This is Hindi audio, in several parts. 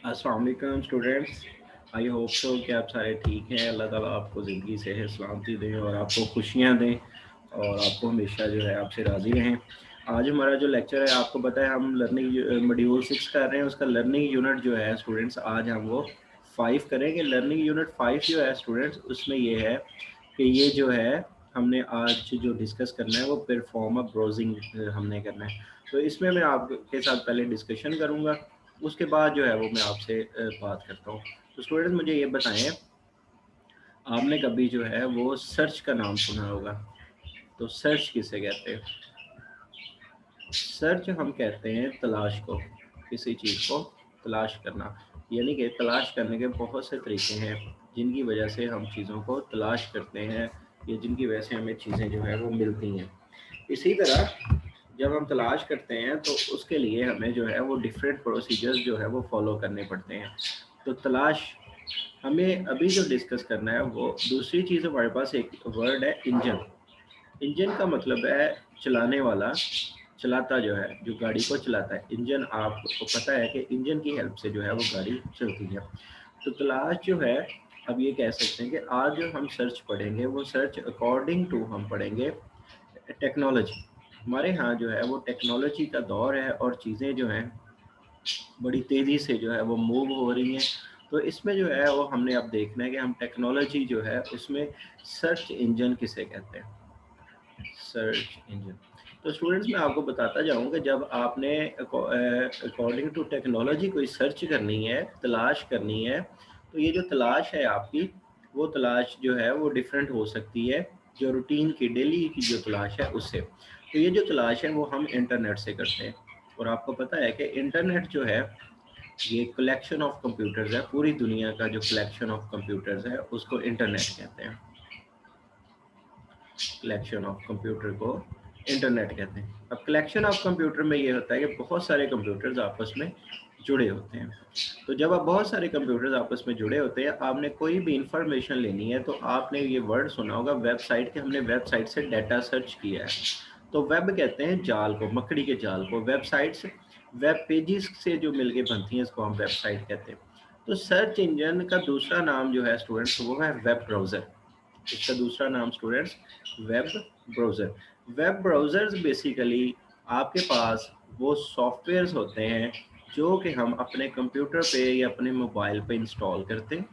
अस्सलाम वालेकुम स्टूडेंट्स। आई होप सो कि आप सारे ठीक हैं। अल्लाह ताला आपको ज़िंदगी सेहत सलामती दें और आपको खुशियाँ दें और आपको हमेशा जो है आपसे राज़ी रहें। आज हमारा जो लेक्चर है आपको पता है हम लर्निंग मॉड्यूल 6 कर रहे हैं। उसका लर्निंग यूनिट जो है स्टूडेंट्स आज हम वो 5 करेंगे। लर्निंग यूनिट 5 जो है स्टूडेंट्स उसमें ये है कि ये जो है हमने आज जो डिस्कस करना है वो परफॉर्म ब्राउजिंग हमने करना है। तो इसमें मैं आपके साथ पहले डिस्कशन करूँगा, उसके बाद जो है वो मैं आपसे बात करता हूँ। तो स्टूडेंट्स मुझे ये बताएं, आपने कभी जो है वो सर्च का नाम सुना होगा। तो सर्च किसे कहते हैं? सर्च हम कहते हैं तलाश को, किसी चीज़ को तलाश करना। यानी कि तलाश करने के बहुत से तरीके हैं जिनकी वजह से हम चीज़ों को तलाश करते हैं या जिनकी वजह से हमें चीज़ें जो है वो मिलती हैं। इसी तरह जब हम तलाश करते हैं तो उसके लिए हमें जो है वो डिफरेंट प्रोसीजर्स जो है वो फॉलो करने पड़ते हैं। तो तलाश हमें अभी जो डिस्कस करना है वो दूसरी चीज़, हमारे पास एक वर्ड है इंजन। इंजन का मतलब है चलाने वाला, चलाता जो है, जो गाड़ी को चलाता है। इंजन आपको पता है कि इंजन की हेल्प से जो है वो गाड़ी चलती है। तो तलाश जो है, अब ये कह सकते हैं कि आज जो हम सर्च पढ़ेंगे वो सर्च अकॉर्डिंग टू हम पढ़ेंगे टेक्नोलॉजी। हमारे यहाँ जो है वो टेक्नोलॉजी का दौर है और चीज़ें जो हैं बड़ी तेज़ी से जो है वो मूव हो रही हैं। तो इसमें जो है वो हमने अब देखना है कि हम टेक्नोलॉजी जो है उसमें सर्च इंजन किसे कहते हैं। Search engine. तो स्टूडेंट्स मैं आपको बताता जाऊँ कि जब आपने अकॉर्डिंग टू टेक्नोलॉजी कोई सर्च करनी है, तलाश करनी है, तो ये जो तलाश है आपकी, वो तलाश जो है वो डिफरेंट हो सकती है जो रूटीन की डेली की जो तलाश है उससे। तो ये जो तलाश है वो हम इंटरनेट से करते हैं। और आपको पता है कि इंटरनेट जो है ये कलेक्शन ऑफ कंप्यूटर्स है। पूरी दुनिया का जो कलेक्शन ऑफ कंप्यूटर्स है उसको इंटरनेट कहते हैं। कलेक्शन ऑफ कंप्यूटर को इंटरनेट कहते हैं। अब कलेक्शन ऑफ कंप्यूटर में ये होता है कि बहुत सारे कंप्यूटर्स आपस में जुड़े होते हैं। तो जब आप बहुत सारे कंप्यूटर्स आपस में जुड़े होते हैं, आपने कोई भी इंफॉर्मेशन लेनी है तो आपने ये वर्ड सुना होगा वेबसाइट के। हमने वेबसाइट से डाटा सर्च किया है। तो वेब कहते हैं जाल को, मकड़ी के जाल को। वेबसाइट्स वेब पेजेस से जो मिलके बनती हैं इसको हम वेबसाइट कहते हैं। तो सर्च इंजन का दूसरा नाम जो है स्टूडेंट्स वो है वेब ब्राउज़र। इसका दूसरा नाम students web browser. Web browsers basically आपके पास वो सॉफ्टवेयर्स होते हैं जो कि हम अपने कंप्यूटर पे या अपने मोबाइल पे इंस्टॉल करते हैं।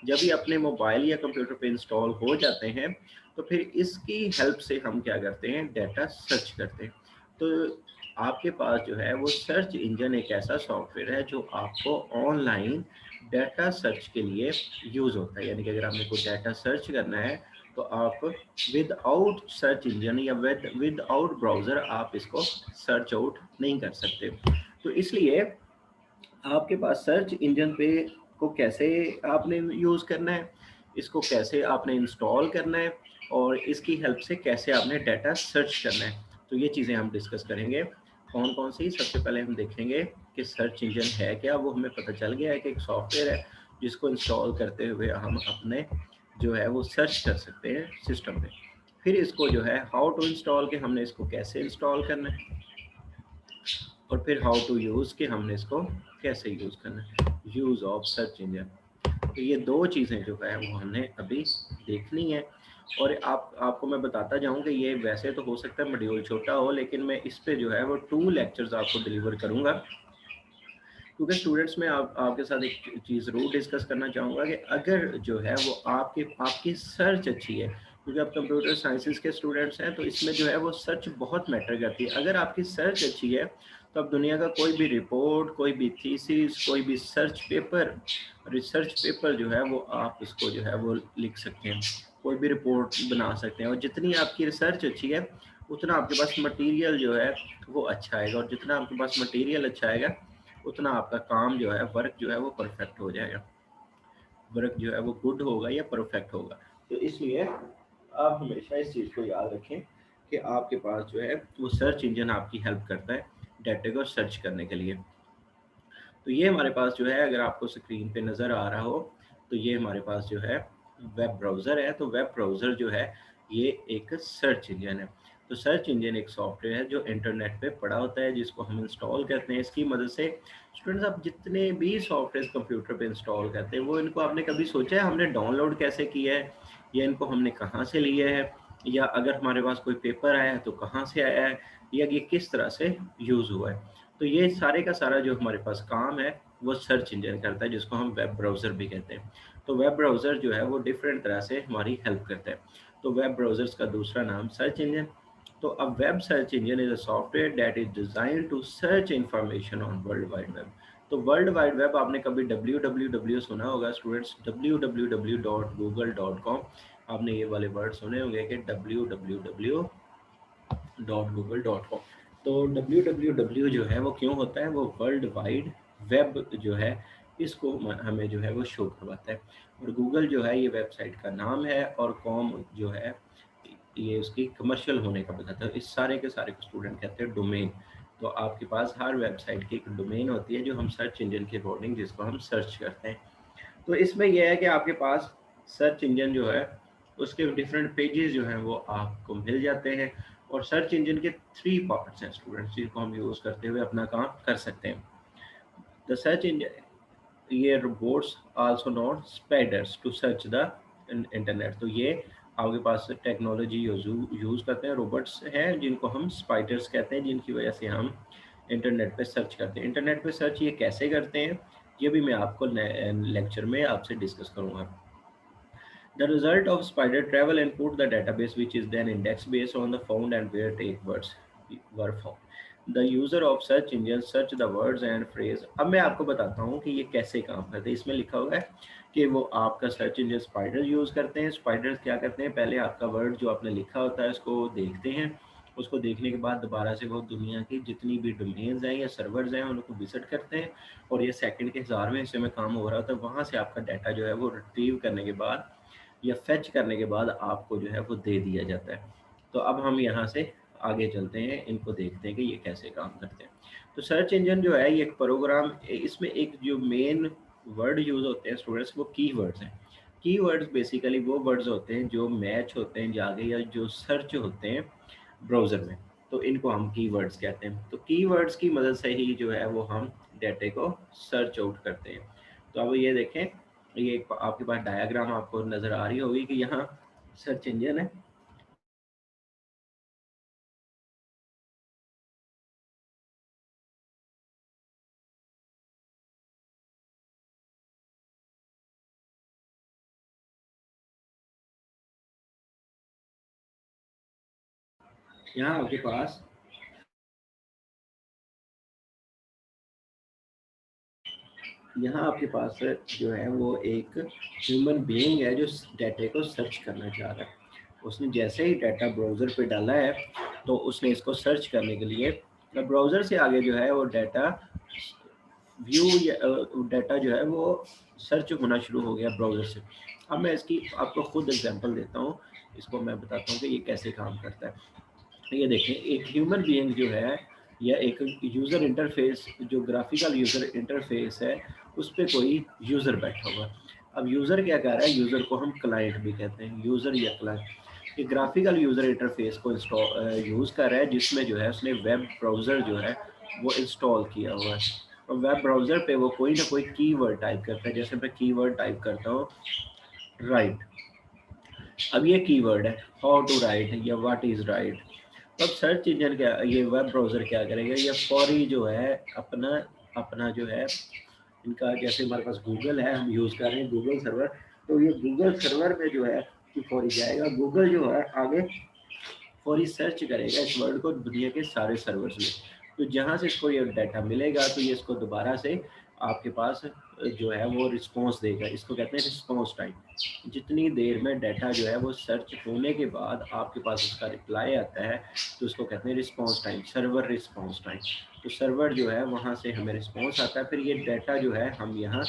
जब ये अपने मोबाइल या कंप्यूटर पे इंस्टॉल हो जाते हैं तो फिर इसकी हेल्प से हम क्या करते हैं, डाटा सर्च करते हैं। तो आपके पास जो है वो सर्च इंजन एक ऐसा सॉफ्टवेयर है जो आपको ऑनलाइन डाटा सर्च के लिए यूज़ होता है। यानी कि अगर आपने कोई डाटा सर्च करना है तो आप विदाउट सर्च इंजन या विदाउट ब्राउज़र आप इसको सर्च आउट नहीं कर सकते। तो इसलिए आपके पास सर्च इंजन पे को कैसे आपने यूज़ करना है, इसको कैसे आपने इंस्टॉल करना है और इसकी हेल्प से कैसे आपने डाटा सर्च करना है, तो ये चीज़ें हम डिस्कस करेंगे। कौन कौन सी, सबसे पहले हम देखेंगे कि सर्च इंजन है क्या। वो हमें पता चल गया है कि एक सॉफ्टवेयर है जिसको इंस्टॉल करते हुए हम अपने जो है वो सर्च कर सकते हैं सिस्टम पे। फिर इसको जो है हाउ टू इंस्टॉल के हमने इसको कैसे इंस्टॉल करना है, और फिर हाउ टू यूज़ के हमने इसको कैसे यूज़ करना है, यूज़ ऑफ सर्च इंजन। तो ये दो चीज़ें जो है वो हमने अभी देखनी है। और आपको मैं बताता जाऊं कि ये वैसे तो हो सकता है मॉड्यूल छोटा हो, लेकिन मैं इस पे जो है वो 2 लेक्चर्स आपको डिलीवर करूंगा। क्योंकि स्टूडेंट्स में आपके साथ एक चीज़ ज़रूर डिस्कस करना चाहूँगा कि अगर जो है वो आपकी सर्च अच्छी है, क्योंकि आप कंप्यूटर साइंसेज के स्टूडेंट्स हैं तो इसमें जो है वो सर्च बहुत मैटर करती है। अगर आपकी सर्च अच्छी है तो आप दुनिया का कोई भी रिपोर्ट, कोई भी थीसिस, कोई भी रिसर्च पेपर जो है वो आप उसको जो है वो लिख सकते हैं, कोई भी रिपोर्ट बना सकते हैं। और जितनी आपकी रिसर्च अच्छी है उतना आपके पास मटेरियल जो है वो अच्छा आएगा, और जितना आपके पास मटेरियल अच्छा आएगा उतना आपका काम जो है, वर्क जो है वो परफेक्ट हो जाएगा। वर्क जो है वो गुड होगा या परफेक्ट होगा। तो इसलिए आप हमेशा इस चीज़ को याद रखें कि आपके पास जो है वो सर्च इंजन आपकी हेल्प करता है डाटा को सर्च करने के लिए। तो ये हमारे पास जो है, अगर आपको स्क्रीन पे नज़र आ रहा हो, तो ये हमारे पास जो है वेब ब्राउज़र है। तो वेब ब्राउज़र जो है ये एक सर्च इंजन है। तो सर्च इंजन एक सॉफ्टवेयर है जो इंटरनेट पे पड़ा होता है, जिसको हम इंस्टॉल करते हैं। इसकी मदद से स्टूडेंट्स, आप जितने भी सॉफ्टवेयर कंप्यूटर पे इंस्टॉल करते हैं, वो इनको आपने कभी सोचा है हमने डाउनलोड कैसे किया है, या इनको हमने कहाँ से लिया है, या अगर हमारे पास कोई पेपर आया है तो कहाँ से आया है, या ये किस तरह से यूज़ हुआ है। तो ये सारे का सारा जो हमारे पास काम है वो सर्च इंजन करता है, जिसको हम वेब ब्राउज़र भी कहते हैं। तो वेब ब्राउज़र जो है वो डिफरेंट तरह से हमारी हेल्प करता है। तो वेब ब्राउज़र्स का दूसरा नाम सर्च इंजन। तो a web search engine is a software that is designed to search information on world wide web. तो वर्ल्ड वाइड वेब आपने कभी www सुना होगा स्टूडेंट्स, www.google.com। आपने ये वाले वर्ड सुने होंगे कि www.google.com। तो www जो है वो क्यों होता है, वो वर्ल्ड वाइड वेब जो है इसको हमें जो है वो शो करवाता है। और गूगल जो है ये वेबसाइट का नाम है, और कॉम जो है ये उसकी कमर्शियल होने का बताता है। इस सारे के सारे को स्टूडेंट कहते हैं डोमेन। तो आपके पास हर वेबसाइट की एक डोमेन होती है जो हम सर्च इंजन के अकॉर्डिंग जिसको हम सर्च करते हैं। तो इसमें यह है कि आपके पास सर्च इंजन जो है उसके डिफरेंट पेजेस जो हैं वो आपको मिल जाते हैं। और सर्च इंजन के 3 पार्ट्स हैं स्टूडेंट्स, जिनको हम यूज़ करते हुए अपना काम कर सकते हैं। द सर्च इंजन, ये robots also not spiders to search the internet. तो ये आपके पास टेक्नोलॉजी यूज़ करते हैं, रोबोट्स हैं जिनको हम स्पाइडर्स कहते हैं, जिनकी वजह से हम इंटरनेट पे सर्च करते हैं। इंटरनेट पे सर्च ये कैसे करते हैं, ये भी मैं आपको लेक्चर में आपसे डिस्कस करूँगा। The result of spider travel and put the database, which is then indexed based on the found and where take words were found. The user of search engine search the words and phrase। अब मैं आपको बताता हूँ कि ये कैसे काम करते हैं। इसमें लिखा हुआ है कि वो आपका सर्च इंजन स्पाइडर यूज़ करते हैं। स्पाइडर्स क्या करते हैं, पहले आपका वर्ड जो आपने लिखा होता है उसको देखते हैं। उसको देखने के बाद दोबारा से वो दुनिया की जितनी भी डोमेन्स हैं या सर्वर्स हैं उनको विजिट करते हैं, और ये सेकंड के 1000वें हिस्से में काम हो रहा होता है। वहाँ से आपका डाटा जो है वो रिट्रीव करने के बाद या फेच करने के बाद आपको जो है वो दे दिया जाता है। तो अब हम यहाँ से आगे चलते हैं, इनको देखते हैं कि ये कैसे काम करते हैं। तो सर्च इंजन जो है ये एक प्रोग्राम, इसमें एक जो मेन वर्ड यूज़ होते हैं स्टूडेंट्स वो कीवर्ड्स हैं। कीवर्ड्स बेसिकली वो वर्ड्स होते हैं जो मैच होते हैं जाके या जो सर्च होते हैं ब्राउज़र में। तो इनको हम कीवर्ड्स कहते हैं। तो कीवर्ड्स की मदद से ही जो है वो हम डाटे को सर्च आउट करते हैं। तो अब ये देखें, ये एक आपके पास डायग्राम आपको नज़र आ रही होगी कि यहाँ सर्च इंजन है। यहाँ आपके पास जो है वो एक ह्यूमन बीइंग है जो डाटा को सर्च करना चाह रहा है। उसने जैसे ही डाटा ब्राउज़र पे डाला है तो उसने इसको सर्च करने के लिए ब्राउज़र से आगे जो है वो डाटा व्यू या डाटा जो है वो सर्च होना शुरू हो गया ब्राउज़र से। अब मैं इसकी आपको खुद एग्जांपल देता हूँ, इसको मैं बताता हूँ कि ये कैसे काम करता है। ये देखें, एक ह्यूमन बीइंग जो है या एक यूज़र इंटरफेस जो ग्राफिकल यूज़र इंटरफेस है उस पे कोई यूज़र बैठा हुआ है। अब यूज़र क्या कर रहा है, यूज़र को हम क्लाइंट भी कहते हैं, यूज़र या क्लाइंट। ये ग्राफिकल यूज़र इंटरफेस को यूज़ कर रहा है, जिसमें जो है उसने वेब ब्राउज़र जो है वो इंस्टॉल किया हुआ है। और वेब ब्राउज़र पे वो कोई ना कोई कीवर्ड टाइप करता है। जैसे मैं कीवर्ड टाइप करता हूँ राइट, अब ये कीवर्ड है हाउ टू राइट या व्हाट इज़ राइट। अब सर्च इंजन क्या, ये वेब ब्राउज़र क्या करेगा, ये फौरी जो है अपना अपना जो है इनका, जैसे हमारे पास गूगल है, हम यूज़ कर रहे हैं गूगल सर्वर, तो ये गूगल सर्वर में जो है कि फौरी जाएगा, गूगल जो है आगे फौरी सर्च करेगा इस वर्ड को दुनिया के सारे सर्वर्स में। तो जहाँ से इसको ये डाटा मिलेगा तो ये इसको दोबारा से आपके पास जो है वो रिस्पॉन्स देगा। इसको कहते हैं रिस्पॉन्स टाइम। जितनी देर में डाटा जो है वो सर्च होने के बाद आपके पास उसका रिप्लाई आता है तो उसको कहते हैं response time, server response time. तो सर्वर जो है वहाँ से हमें रिस्पॉन्स आता है, फिर ये डाटा जो है हम यहाँ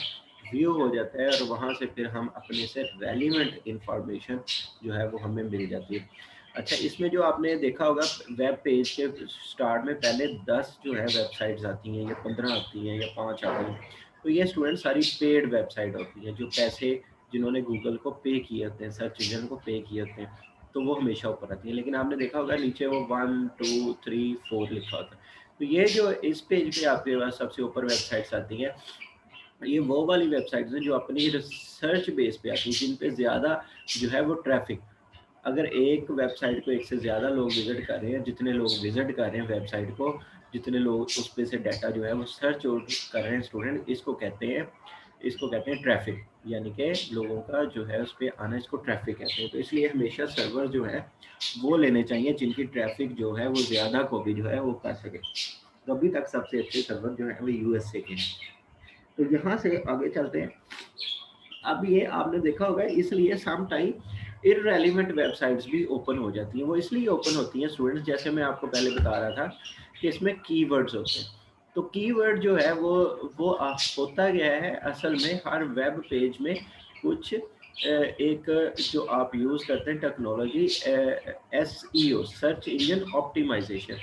व्यू हो जाता है, और वहाँ से फिर हम अपने से रेलिवेंट इंफॉर्मेशन जो है वो हमें मिल जाती है। अच्छा, इसमें जो आपने देखा होगा वेब पेज के स्टार्ट में पहले 10 जो है वेबसाइट्स आती हैं या 15 आती हैं या 5 आती हैं। तो ये स्टूडेंट सारी पेड वेबसाइट होती है, जो पैसे जिन्होंने गूगल को पे किए होते हैं, सर्च इंजन को पे किए होते हैं। तो वो हमेशा ऊपर आती है, लेकिन आपने देखा होगा नीचे वो 1 2 3 4 लिखा होता है। तो ये जो इस पेज पे आपके पास सबसे ऊपर वेबसाइट्स आती हैं, ये वो वाली वेबसाइट्स हैं जो अपनी रिसर्च बेस पे आती हैं, जिन पे ज़्यादा जो है वो ट्रैफिक, अगर एक वेबसाइट को एक से ज़्यादा लोग विजिट कर रहे हैं, जितने लोग विजिट कर रहे हैं वेबसाइट को, जितने लोग उस पे से डाटा जो है वो सर्च कर रहे हैं स्टूडेंट, इसको कहते हैं ट्रैफिक, यानी कि लोगों का जो है उस पर आना, इसको ट्रैफिक कहते हैं। तो इसलिए हमेशा सर्वर जो है वो लेने चाहिए जिनकी ट्रैफिक जो है वो ज़्यादा कॉपी जो है वो कर सके। तो अभी तक सबसे अच्छे सर्वर जो है वो यूएसए के हैं। तो यहाँ से आगे चलते हैं। अब ये आपने देखा होगा, इसलिए सम टाइम इररेलेवेंट वेबसाइट्स भी ओपन हो जाती हैं। वो इसलिए ओपन होती हैं स्टूडेंट्स, जैसे मैं आपको पहले बता रहा था कि इसमें कीवर्ड्स होते हैं। तो कीवर्ड जो है वो होता गया है असल में हर वेब पेज में कुछ एक जो आप यूज़ करते हैं technology, SEO, search engine optimization.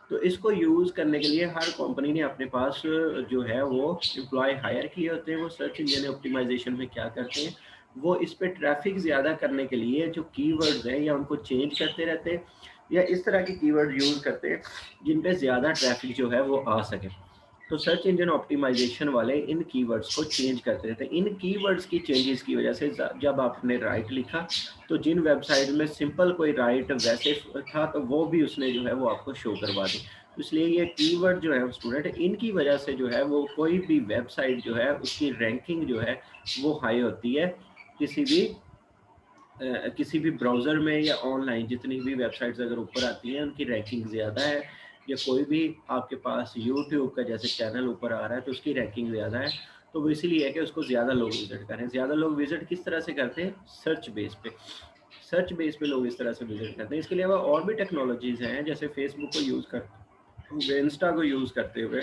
तो इसको यूज़ करने के लिए हर कंपनी ने अपने पास जो है वो एम्प्लॉय हायर किए होते हैं। वो सर्च इंजन ऑप्टिमाइजेशन में क्या करते हैं, वो इस पे ट्रैफिक ज़्यादा करने के लिए जो कीवर्ड्स हैं या उनको चेंज करते रहते हैं, या इस तरह के कीवर्ड यूज़ करते हैं जिन पे ज़्यादा ट्रैफिक जो है वो आ सके। तो सर्च इंजन ऑप्टिमाइजेशन वाले इन कीवर्ड्स को चेंज करते रहते हैं। इन कीवर्ड्स की चेंजेस की वजह से जब आपने राइट लिखा तो जिन वेबसाइट में सिंपल कोई राइट वैसे था तो वो भी उसने जो है वो आपको शो करवा दी। इसलिए ये कीवर्ड जो है स्टूडेंट, इनकी वजह से जो है वो कोई भी वेबसाइट जो है उसकी रैंकिंग जो है वो हाई होती है। किसी भी ब्राउज़र में या ऑनलाइन जितनी भी वेबसाइट्स अगर ऊपर आती हैं उनकी रैंकिंग ज़्यादा है, या कोई भी आपके पास यूट्यूब का जैसे चैनल ऊपर आ रहा है तो उसकी रैंकिंग ज़्यादा है, तो वो इसीलिए है कि उसको ज़्यादा लोग विजिट करें। ज़्यादा लोग विजिट किस तरह से करते हैं, सर्च बेस पे। सर्च बेस पे लोग इस तरह से विजिट करते हैं। इसके अलावा और भी टेक्नोलॉजीज़ हैं, जैसे फेसबुक को यूज़ करते हुए, इंस्टा को यूज़ करते हुए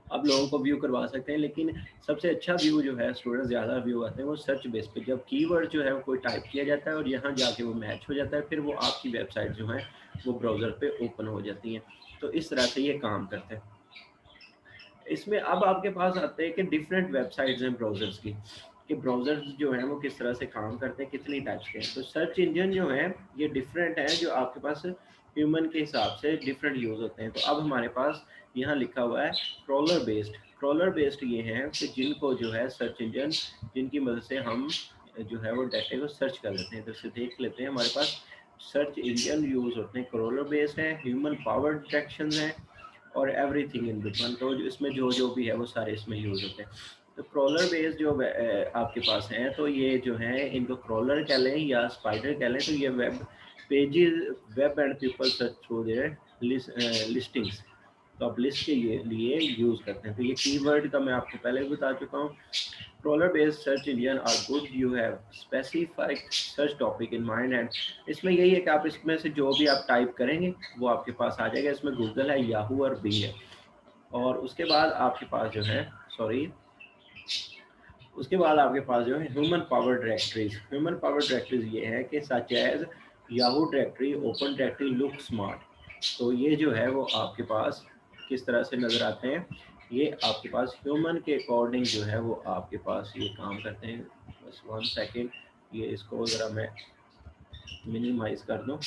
आप लोगों को व्यू करवा सकते हैं। लेकिन सबसे अच्छा व्यू जो है स्टूडेंट, ज़्यादा व्यू आते हैं वो सर्च बेस पे, जब कीवर्ड जो है वो कोई टाइप किया जाता है और यहाँ जाके वो मैच हो जाता है, फिर वो आपकी वेबसाइट जो है वो ब्राउज़र पे ओपन हो जाती हैं। तो इस तरह से ये काम करते हैं। इसमें अब आपके पास आते हैं कि डिफरेंट वेबसाइट्स हैं ब्राउज़र्स की, कि ब्राउज़र्स जो हैं वो किस तरह से काम करते हैं, कितनी टाइप्स के हैं। तो सर्च इंजन जो है ये डिफरेंट है, जो आपके पास ह्यूमन के हिसाब से डिफरेंट यूज़ होते हैं। तो अब हमारे पास यहाँ लिखा हुआ है क्रॉलर बेस्ड। क्रॉलर बेस्ड ये हैं कि जिनको जो है सर्च इंजन, जिनकी मदद से हम जो है वो डाटा को सर्च कर लेते हैं। तो इसे देख लेते हैं, हमारे पास सर्च इंजन यूज़ होते हैं, क्रॉलर बेस्ड हैं, ह्यूमन पावर डिटेक्शन हैं, और एवरीथिंग इन बिटवीन। तो इसमें जो जो भी है वो सारे इसमें यूज़ होते हैं। तो क्रॉलर बेस जो आपके पास हैं, तो ये जो है इनको क्रॉलर कह लें या स्पाइडर कह लें, तो ये web pages, web and people search through their listings. तो आप लिस्ट के लिए यूज़ करते हैं। तो ये कीवर्ड का मैं आपको पहले भी बता चुका हूँ। Crawler based search engine are good, you have specified search topic in mind, and इसमें यही है कि आप इसमें से जो भी आप टाइप करेंगे वो आपके पास आ जाएगा। इसमें गूगल है, याहू और बिंग है। और उसके बाद आपके पास जो है, सॉरी, उसके बाद आपके पास जो है human power directories. Human power directories ये है कि such as Yahoo directory, open directory, look smart. तो ये जो है वो आपके पास किस तरह से नज़र आते हैं, ये आपके पास ह्यूमन के अकॉर्डिंग जो है वो आपके पास ये काम करते हैं। बस 1 सेकेंड, ये इसको ज़रा मैं मिनिमाइज़ कर दूँ,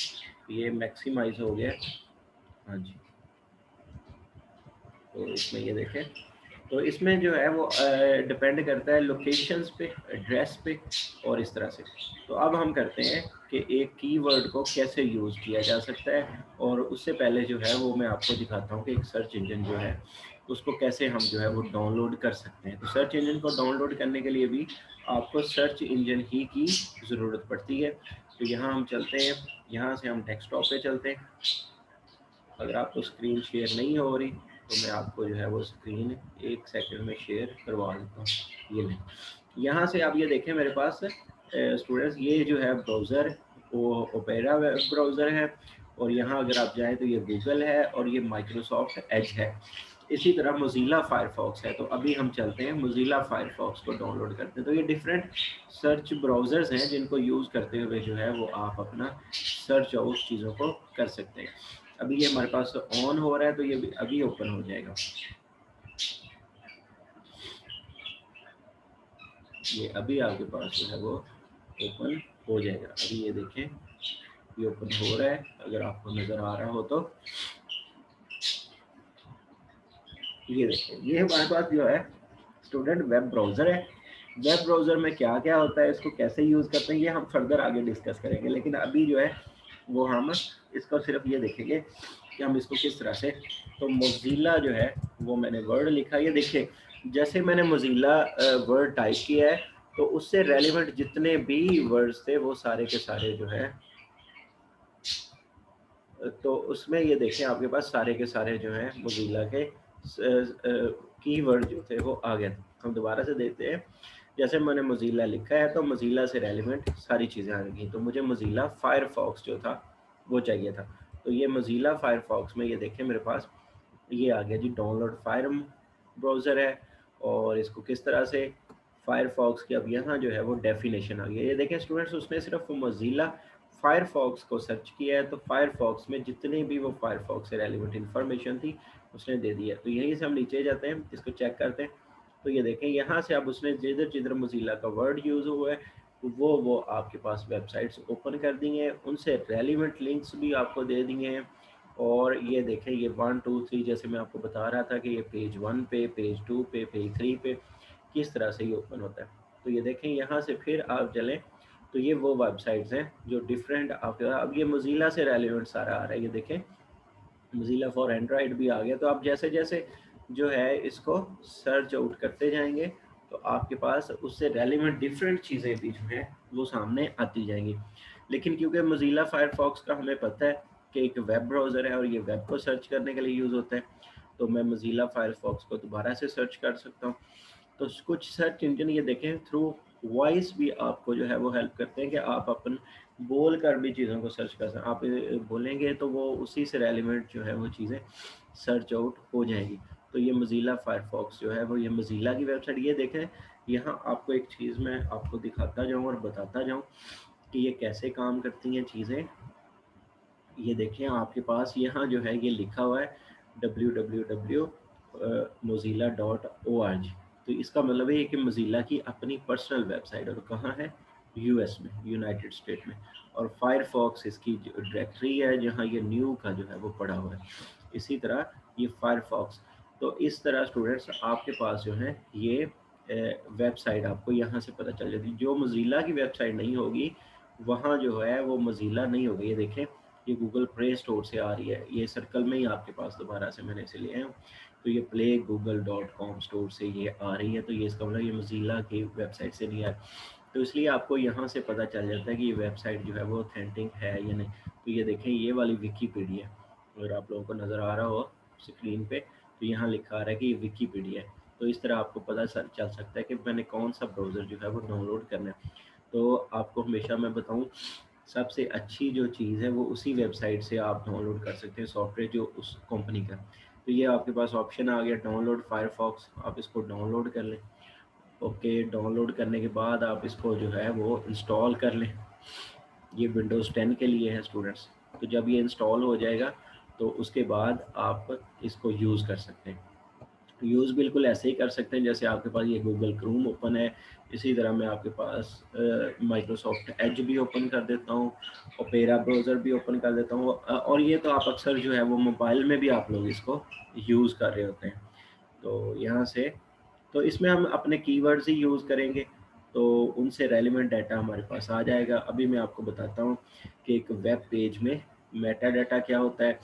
ये मैक्सिमाइज हो गया। हाँ जी, तो इसमें ये देखें, तो इसमें जो है वो डिपेंड करता है लोकेशंस पे, एड्रेस पे, और इस तरह से। तो अब हम करते हैं कि एक कीवर्ड को कैसे यूज़ किया जा सकता है, और उससे पहले जो है वो मैं आपको दिखाता हूँ कि एक सर्च इंजन जो है उसको कैसे हम जो है वो डाउनलोड कर सकते हैं। तो सर्च इंजन को डाउनलोड करने के लिए भी आपको सर्च इंजन ही की ज़रूरत पड़ती है। तो यहाँ हम चलते हैं, यहाँ से हम डेस्कटॉप पे चलते हैं। अगर आपको स्क्रीन शेयर नहीं हो रही तो मैं आपको जो है वो स्क्रीन 1 सेकंड में शेयर करवा देता हूँ। ये नहीं, यहाँ से आप ये देखें मेरे पास स्टूडेंट्स, ये जो है ब्राउज़र वो ओपेरा वेब ब्राउज़र है, और यहाँ अगर आप जाएँ तो ये गूगल है, और ये माइक्रोसॉफ्ट एज है। इसी तरह मोज़िला फायरफॉक्स है। तो अभी हम चलते हैं मोज़िला फायरफॉक्स को डाउनलोड करते हैं। तो ये डिफरेंट सर्च ब्राउज़र्स हैं जिनको यूज़ करते हुए जो है वो आप अपना सर्च आउट चीज़ों को कर सकते हैं। अभी ये हमारे पास ऑन हो रहा है, तो ये अभी ओपन हो जाएगा। ये अभी आपके पास जो है वो ओपन हो जाएगा। अभी ये देखें, ये ओपन हो रहा है, अगर आपको नज़र आ रहा हो तो ये देखिए, ये हमारे पास जो है स्टूडेंट वेब ब्राउज़र है। वेब ब्राउज़र में क्या क्या होता है, इसको कैसे यूज़ करते हैं, ये हम फर्दर आगे डिस्कस करेंगे, लेकिन अभी जो है वो हम इसको सिर्फ ये देखेंगे कि हम इसको किस तरह से। तो मोज़िला जो है वो मैंने वर्ड लिखा, ये देखिए जैसे मैंने मोज़िला वर्ड टाइप किया है तो उससे रेलिवेंट जितने भी वर्ड्स थे वो सारे के सारे जो है, तो उसमें ये देखें आपके पास सारे के सारे जो है मोज़िला के कीवर्ड जो थे वो आ गए थे। हम दोबारा से देखते हैं, जैसे मैंने मोज़िला लिखा है तो मोज़िला से रेलिवेंट सारी चीज़ें आ गई। तो मुझे मोज़िला फायरफॉक्स जो था वो चाहिए था, तो ये मोज़िला फायरफॉक्स में ये देखें मेरे पास ये आ गया जी, डाउनलोड फायर ब्राउज़र है। और इसको किस तरह से फायरफॉक्स की अब यहाँ जो है वो डेफिनेशन आ गई है। ये देखें स्टूडेंट्स, उसने सिर्फ मोज़िला फायरफॉक्स को सर्च किया है तो फायरफॉक्स में जितने भी वो फायरफॉक्स से रेलिवेंट इन्फॉर्मेशन थी उसने दे दी है। तो यहीं से हम नीचे जाते हैं, इसको चेक करते हैं। तो ये देखें यहाँ से अब उसने जिधर जिधर मोज़िला का वर्ड यूज़ हुआ है वो आपके पास वेबसाइट्स ओपन कर दी हैं, उनसे रेलिवेंट लिंक्स भी आपको दे दिए हैं। और ये देखें ये 1 2 3 जैसे मैं आपको बता रहा था कि ये पेज 1 पे, पेज 2 पे, पेज 3 पे किस तरह से ये ओपन होता है। तो ये देखें यहाँ से फिर आप चलें तो ये वो वेबसाइट्स हैं जो डिफरेंट आपके, अब ये मोज़िला से रेलिवेंट सारा आ रहा है। ये देखें मोज़िला फॉर एंड्रॉयड भी आ गया। तो आप जैसे जैसे जो है इसको सर्च आउट करते जाएंगे तो आपके पास उससे रेलिवेंट डिफरेंट चीज़ें भी जो हैं वो सामने आती जाएंगी। लेकिन क्योंकि मोज़िला फायरफॉक्स का हमें पता है कि एक वेब ब्राउज़र है और ये वेब को सर्च करने के लिए यूज़ होता है, तो मैं मोज़िला फायरफॉक्स को दोबारा से सर्च कर सकता हूँ। तो कुछ सर्च इंजन ये देखें थ्रू वॉइस भी आपको जो है वो हेल्प करते हैं कि आप अपन बोल कर भी चीज़ों को सर्च कर सकते हैं। आप बोलेंगे तो वो उसी से रेलिवेंट जो है वो चीज़ें सर्च आउट हो जाएंगी। तो ये मोज़िला फायरफॉक्स जो है वो ये मोज़िला की वेबसाइट, ये देखें यहाँ आपको एक चीज़ मैं आपको दिखाता जाऊँ और बताता जाऊँ कि ये कैसे काम करती हैं चीज़ें। ये देखें आपके पास यहाँ जो है ये लिखा हुआ है www.mozilla.org। तो इसका मतलब है कि मोज़िला की अपनी पर्सनल वेबसाइट, और कहाँ है, यूएस में, यूनाइटेड स्टेट में। और फायरफॉक्स इसकी डायरेक्टरी है जहाँ ये न्यू का जो है वो पड़ा हुआ है। इसी तरह ये फायरफॉक्स, तो इस तरह स्टूडेंट्स आपके पास जो है ये वेबसाइट आपको यहाँ से पता चल जाती है। जो मोज़िला की वेबसाइट नहीं होगी वहाँ जो है वो मोज़िला नहीं होगी। ये देखें ये गूगल प्ले स्टोर से आ रही है, ये सर्कल में ही आपके पास दोबारा से मैंने इसे लिया है। तो ये प्ले google.com स्टोर से ये आ रही है, तो ये इसका मतलब ये मोज़िला की वेबसाइट से नहीं है। तो इसलिए आपको यहाँ से पता चल जाता है कि ये वेबसाइट जो है वो ऑथेंटिक है या नहीं। तो ये देखें ये वाली विकीपीडिया, अगर आप लोगों को नज़र आ रहा हो स्क्रीन पे तो यहाँ लिखा आ रहा है कि ये विकीपीडिया है। तो इस तरह आपको पता चल सकता है कि मैंने कौन सा ब्राउज़र जो है वो डाउनलोड करना है। तो आपको हमेशा मैं बताऊँ, सबसे अच्छी जो चीज़ है वो उसी वेबसाइट से आप डाउनलोड कर सकते हैं सॉफ्टवेयर जो उस कंपनी का। तो ये आपके पास ऑप्शन आ गया डाउनलोड फायरफॉक्स, आप इसको डाउनलोड कर लें। ओके, डाउनलोड करने के बाद आप इसको जो है वो इंस्टॉल कर लें। ये विंडोज़ 10 के लिए है स्टूडेंट्स। तो जब ये इंस्टॉल हो जाएगा तो उसके बाद आप इसको यूज़ कर सकते हैं। यूज़ बिल्कुल ऐसे ही कर सकते हैं जैसे आपके पास ये गूगल क्रोम ओपन है, इसी तरह मैं आपके पास माइक्रोसॉफ्ट एज भी ओपन कर देता हूँ, ओपेरा ब्राउज़र भी ओपन कर देता हूँ। और ये तो आप अक्सर जो है वो मोबाइल में भी आप लोग इसको यूज़ कर रहे होते हैं। तो यहाँ से तो इसमें हम अपने कीवर्ड्स ही यूज़ करेंगे तो उनसे रेलिवेंट डाटा हमारे पास आ जाएगा। अभी मैं आपको बताता हूँ कि एक वेब पेज में मेटा डाटा क्या होता है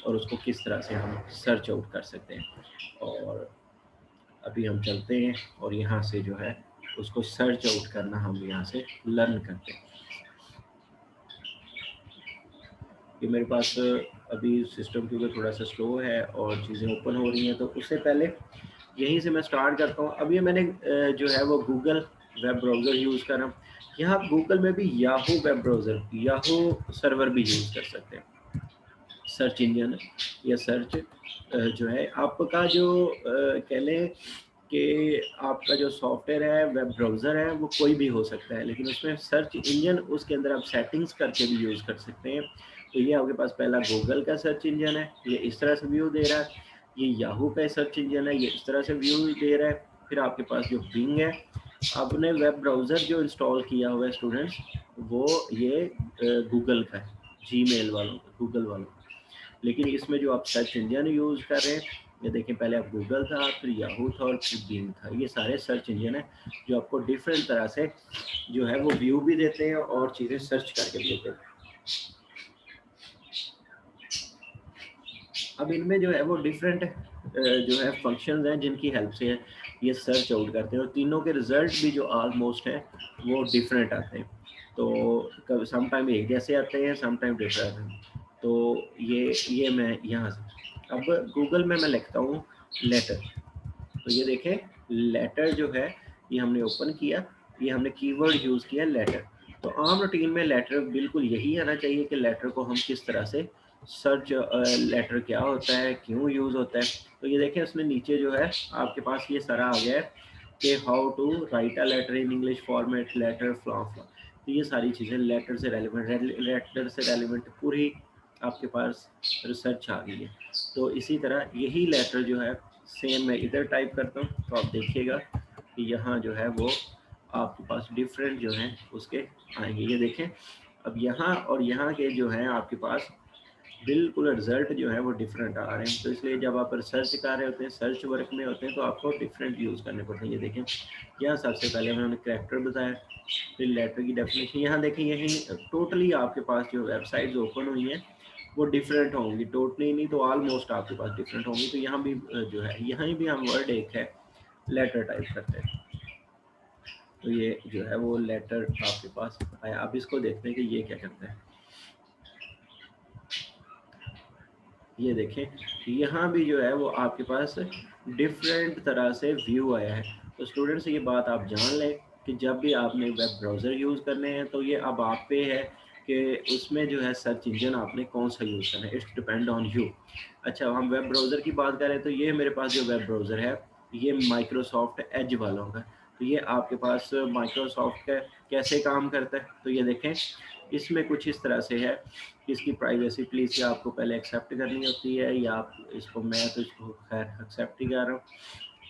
और उसको किस तरह से हम सर्च आउट कर सकते हैं। और अभी हम चलते हैं और यहाँ से जो है उसको सर्च आउट करना हम यहाँ से लर्न करते हैं। कि मेरे पास अभी सिस्टम क्योंकि थोड़ा सा स्लो है और चीज़ें ओपन हो रही हैं, तो उससे पहले यहीं से मैं स्टार्ट करता हूँ। अभी मैंने जो है वो गूगल वेब ब्राउज़र यूज़ कर रहा हूँ। यहाँ गूगल में भी Yahoo web browser, Yahoo server भी यूज़ कर सकते हैं, सर्च इंजन या सर्च जो है आपका जो कह लें कि आपका जो सॉफ्टवेयर है वेब ब्राउज़र है वो कोई भी हो सकता है, लेकिन उसमें सर्च इंजन उसके अंदर आप सेटिंग्स करके भी यूज़ कर सकते हैं। तो ये आपके पास पहला गूगल का सर्च इंजन है, ये इस तरह से व्यू दे रहा है। ये याहू का सर्च इंजन है, ये इस तरह से व्यू दे रहा है। फिर आपके पास जो बिंग है, आपने वेब ब्राउज़र जो इंस्टॉल किया हुआ है स्टूडेंट्स वो ये गूगल का है। जीमेल वालों का, गूगल वालों का। लेकिन इसमें जो आप सर्च इंजन यूज़ कर रहे हैं, ये देखें पहले आप गूगल था, फिर याहू था और फिर बिंग था। ये सारे सर्च इंजन है जो आपको डिफरेंट तरह से जो है वो व्यू भी देते हैं और चीज़ें सर्च करके भी देते हैं। अब इनमें जो है वो डिफरेंट जो है फंक्शंस हैं जिनकी हेल्प से ये सर्च आउट करते हैं, और तीनों के रिजल्ट भी जो ऑलमोस्ट हैं वो डिफरेंट आते हैं। तो सम टाइम एक जैसे आते हैं, सम टाइम डिफरेंट आते हैं। तो ये मैं यहाँ से अब गूगल में मैं लिखता हूँ लेटर। तो ये देखें लेटर जो है ये हमने ओपन किया, ये हमने कीवर्ड यूज़ किया लेटर। तो आम रूटीन में लेटर बिल्कुल यही आना चाहिए कि लेटर को हम किस तरह से सर्च, लेटर क्या होता है, क्यों यूज़ होता है। तो ये देखें उसमें नीचे जो है आपके पास ये सारा आ गया है कि how to write a letter in English format, letter flow flow. तो ये सारी चीज़ें लेटर से रेलिवेंट, लेटर से रेलिवेंट पूरी आपके पास रिसर्च आ गई है। तो इसी तरह यही लेटर जो है सेम मैं इधर टाइप करता हूँ, तो आप देखिएगा कि यहाँ जो है वो आपके पास डिफरेंट जो है उसके आएंगे। ये देखें अब यहाँ और यहाँ के जो है आपके पास बिल्कुल रिजल्ट जो है वो डिफरेंट आ रहे हैं। तो इसलिए जब आप रिसर्च कर रहे होते हैं, सर्च वर्क में होते हैं, तो आपको डिफरेंट यूज़ करने पड़ते हैं। ये देखें यहाँ सबसे पहले मैंने करैक्टर बताया, फिर लेटर की डेफिनेशन। यहाँ देखें यही टोटली आपके पास जो वेबसाइट्स ओपन हुई हैं वो डिफरेंट होंगी, टोटली नहीं तो ऑलमोस्ट आपके पास डिफरेंट होंगी। तो यहाँ भी जो है यहाँ भी हम वर्ड एक है लेटर टाइप करते हैं, तो ये जो है वो लेटर आपके पास आया। अब इसको देखते हैं कि ये क्या करता है। ये देखें यहाँ भी जो है वो आपके पास डिफरेंट तरह से व्यू आया है। तो स्टूडेंट्स ये बात आप जान लें कि जब भी आपने वेब ब्राउज़र यूज़ करने हैं तो ये अब आप पे है कि उसमें जो है सर्च इंजन आपने कौन सा यूज़ करना है, इट्स डिपेंड ऑन यू। अच्छा हम वेब ब्राउज़र की बात करें तो ये मेरे पास जो वेब ब्राउज़र है ये माइक्रोसॉफ्ट एज वालों का। तो ये आपके पास माइक्रोसॉफ्ट का कैसे काम करता है, तो ये देखें इसमें कुछ इस तरह से है कि इसकी प्राइवेसी प्लीज़ आपको पहले एक्सेप्ट करनी होती है, या आप इसको, मैं तो इसको खैर एक्सेप्ट ही कर रहा हूँ।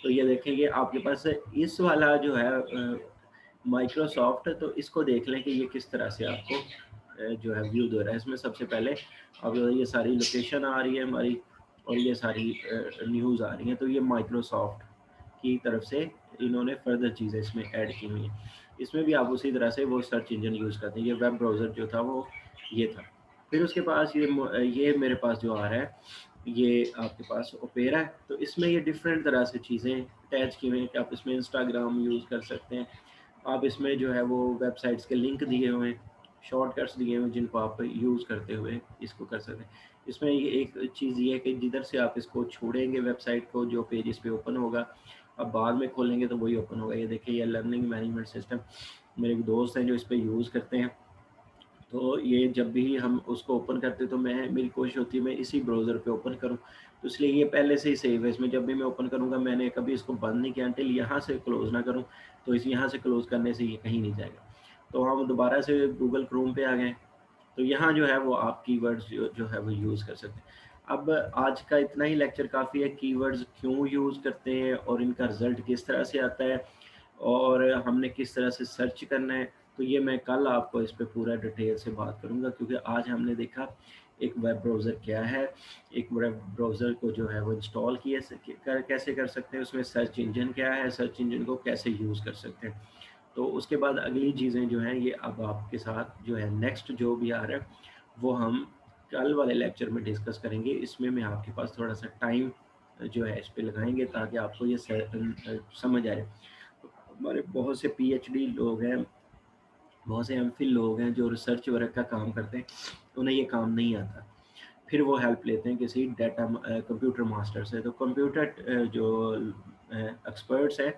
तो ये देखेंगे आपके पास इस वाला जो है माइक्रोसॉफ्ट, तो इसको देख लें कि ये किस तरह से आपको जो है व्यू दे रहा है। इसमें सबसे पहले अब ये सारी लोकेशन आ रही है हमारी और ये सारी न्यूज़ आ रही हैं। तो ये माइक्रोसॉफ्ट की तरफ से इन्होंने फर्दर चीज़ें इसमें ऐड की हुई हैं। इसमें भी आप उसी तरह से वो सर्च इंजन यूज़ करते हैं। ये वेब ब्राउज़र जो था वो ये था। फिर उसके पास ये मेरे पास जो आ रहा है ये आपके पास ओपेरा है। तो इसमें ये डिफरेंट तरह से चीज़ें अटैच की हुई हैं कि आप इसमें इंस्टाग्राम यूज़ कर सकते हैं, आप इसमें जो है वो वेबसाइट्स के लिंक दिए हुए हैं, शॉर्टकट्स दिए हुए हैं जिनको आप यूज़ करते हुए इसको कर सकते हैं। इसमें ये एक चीज़ ये है कि जिधर से आप इसको छोड़ेंगे वेबसाइट को, जो पेज इस पे ओपन होगा, अब बाद में खोलेंगे तो वही ओपन होगा। ये देखिए ये लर्निंग मैनेजमेंट सिस्टम, मेरे एक दोस्त हैं जो इस पे यूज़ करते हैं। तो ये जब भी हम उसको ओपन करते हैं तो मेरी कोशिश होती है मैं इसी ब्राउज़र पे ओपन करूँ। तो इसलिए ये पहले से ही सेव है। इसमें जब भी मैं ओपन करूँगा मैंने कभी इसको बंद नहीं किया अनटिल यहाँ से क्लोज़ ना करूँ। तो इस यहाँ से क्लोज़ करने से ये कहीं नहीं जाएगा। तो हम दोबारा से गूगल क्रोम पे आ गए। तो यहाँ जो है वो आप कीवर्ड्स जो है वो यूज़ कर सकते हैं। अब आज का इतना ही लेक्चर काफ़ी है। कीवर्ड्स क्यों यूज़ करते हैं और इनका रिज़ल्ट किस तरह से आता है और हमने किस तरह से सर्च करना है, तो ये मैं कल आपको इस पे पूरा डिटेल से बात करूँगा। क्योंकि आज हमने देखा एक वेब ब्राउज़र क्या है, एक वेब ब्राउज़र को जो है वो इंस्टॉल किए कैसे कर सकते हैं, उसमें सर्च इंजन क्या है, सर्च इंजन को कैसे यूज़ कर सकते हैं। तो उसके बाद अगली चीज़ें जो हैं ये अब आपके साथ जो है नेक्स्ट जो भी आ रहा है वो हम कल वाले लेक्चर में डिस्कस करेंगे। इसमें मैं आपके पास थोड़ा-सा टाइम जो है इस पे लगाएँगे ताकि आपको ये समझ आए। हमारे बहुत से पीएचडी लोग हैं, बहुत से एमफिल लोग हैं जो रिसर्च वर्क का काम करते हैं, उन्हें ये काम नहीं आता। फिर वो हेल्प लेते हैं किसी कंप्यूटर मास्टर से। तो कंप्यूटर जो एक्सपर्ट्स हैं,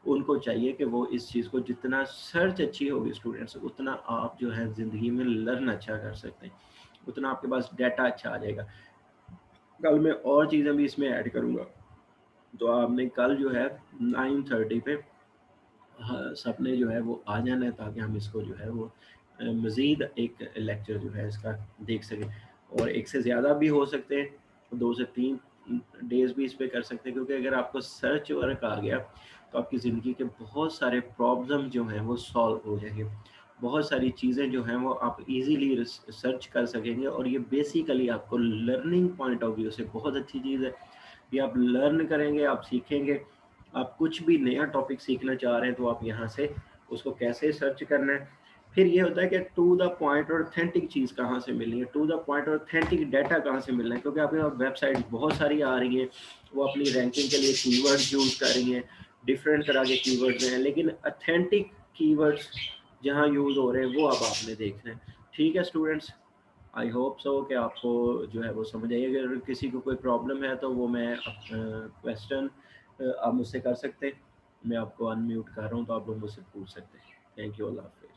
उनको चाहिए कि वो इस चीज़ को, जितना सर्च अच्छी होगी स्टूडेंट्स, उतना आप जो है ज़िंदगी में लर्न अच्छा कर सकते हैं, उतना आपके पास डाटा अच्छा आ जाएगा। कल मैं और चीज़ें भी इसमें ऐड करूँगा। तो आपने कल जो है 9:30 पे हाँ, सबने जो है वो आ जाना है ताकि हम इसको जो है वो मज़ीद एक लेक्चर जो है इसका देख सकें। और एक से ज़्यादा भी हो सकते हैं, 2 से 3 डेज़ भी इस पे कर सकते हैं। क्योंकि अगर आपको सर्च वर्क आ गया तो आपकी ज़िंदगी के बहुत सारे प्रॉब्लम जो हैं वो सॉल्व हो जाएंगे। बहुत सारी चीज़ें जो हैं वो आप इजीली सर्च कर सकेंगे, और ये बेसिकली आपको लर्निंग पॉइंट ऑफ व्यू से बहुत अच्छी चीज़ है। ये आप लर्न करेंगे, आप सीखेंगे। आप कुछ भी नया टॉपिक सीखना चाह रहे हैं तो आप यहाँ से उसको कैसे सर्च करना है। फिर ये होता है कि टू द पॉइंट और ऑथेंटिक चीज़ कहाँ से मिलनी है, टू द पॉइंट और ऑथेंटिक डाटा कहाँ से मिलना है, क्योंकि आपके पास वेबसाइट बहुत सारी आ रही हैं, वो अपनी रैंकिंग के लिए कीवर्ड्स यूज़ कर रही हैं, डिफरेंट तरह के कीवर्ड्स हैं, लेकिन ऑथेंटिक कीवर्ड्स जहाँ यूज़ हो रहे हैं वो अब आपने देखना है। ठीक है स्टूडेंट्स, आई होप सो कि आपको जो है वो समझ आई। अगर किसी को कोई प्रॉब्लम है तो वो मैं क्वेश्चन आप मुझसे कर सकते हैं। मैं आपको अनम्यूट कर रहा हूँ तो आप लोग मुझसे पूछ सकते हैं। थैंक यू, अल्लाह हाफ़िज़।